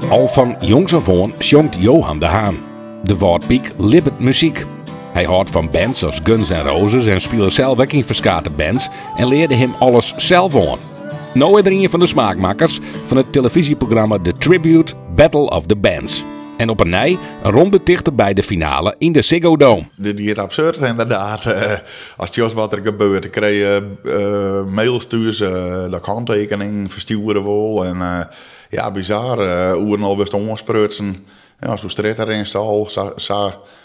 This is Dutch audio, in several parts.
Al van jongs af aan zongt Johan de Haan. De Woordpiek libbet muziek. Hij houdt van bands als Guns N' Roses en speelde zelf ook in verschillende bands en leerde hem alles zelf aan. Nou is er een van de smaakmakers van het televisieprogramma The Tribute Battle of the Bands. En op een ronde dichter bij de finale in de Ziggo Dome. Dit is absurd inderdaad. Als je wat er gebeurt, ik kreeg mails thuis dat ik handtekening versturen wil. En ja, bizar. Hoe al wist omsprutsen. Ja, zo strijd erin stal,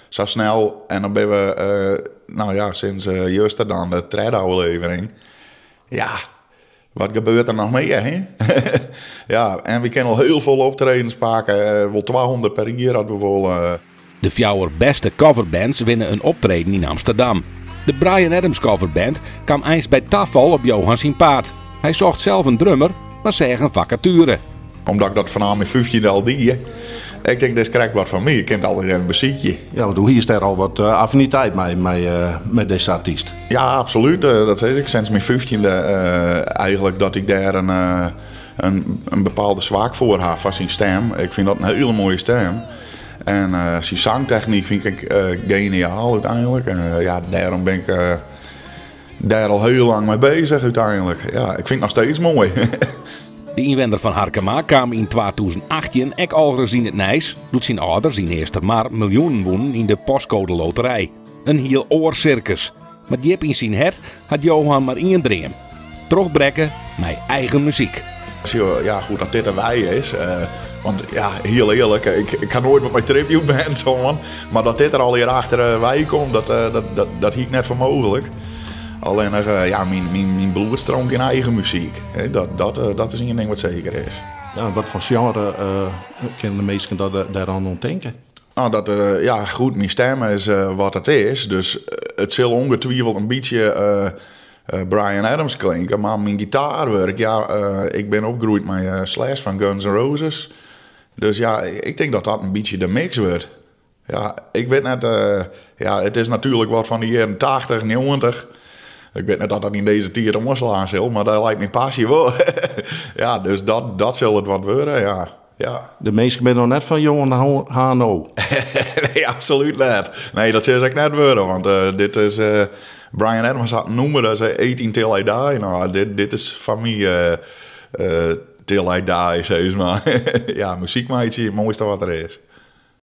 zo snel. En dan ben we, nou ja, sinds juist dan de tredaflevering. Ja, wat gebeurt er nog meer, hè? Ja, en we kunnen al heel veel optredens pakken. Wel 200 per jaar hadden we wel. De 4 beste coverbands winnen een optreden in Amsterdam. De Bryan Adams coverband kwam eens bij tafel op Johan zijn paard. Hij zocht zelf een drummer, maar zeg een vacature. Omdat ik dat vanaf mijn 15 al die. Ik denk, dit krijgt wat van mij. Je kent altijd een muziekje. Ja, want hoe is er al wat affiniteit met deze artiest? Ja, absoluut. Dat zeg ik sinds mijn 15e eigenlijk dat ik daar een bepaalde zwak voor heb van zijn stem. Ik vind dat een hele mooie stem. En zijn zangtechniek vind ik geniaal uiteindelijk. Ja, daarom ben ik daar al heel lang mee bezig uiteindelijk. Ja, ik vind het nog steeds mooi. De inwender van Harkema kwam in 2018 ook al gezien het Nijs. Doet zijn ouders in eerst maar miljoenen wonnen in de postcode loterij. Een heel oorcircus. Maar diep in zijn hart had Johan maar één droom. Terugbrengen met eigen muziek. Ja, goed dat dit erbij is. Want ja, heel eerlijk, ik kan nooit met mijn tribute band zo, maar dat dit er al hier achter wij komt, dat hiek net voor mogelijk. Alleen ja, mijn bloed stroomt in eigen muziek. Dat is een ding wat zeker is. Ja, wat voor genre kunnen de meesten daaraan aan denken? Nou, ja, goed, mijn stem is wat het is. Dus het zal ongetwijfeld een beetje Bryan Adams klinken. Maar mijn gitaarwerk, ja, ik ben opgegroeid met Slash van Guns N' Roses. Dus ja, ik denk dat dat een beetje de mix wordt. Ja, ik weet net, ja, het is natuurlijk wat van de jaren 80, 90. Ik weet net dat dat in deze tijd omslaan zal, maar dat lijkt mijn passie wel. Ja, dus dat zal het wat worden, ja. Ja. De meesten ben nog net van Johan Hano. Nee, absoluut niet. Nee, dat zal ik net worden, want dit is... Bryan Adams had noemen dat ze 18 Till I Die. Nou, dit is van mij Till I Die, zeg maar. Ja, muziek maakt het mooiste wat er is.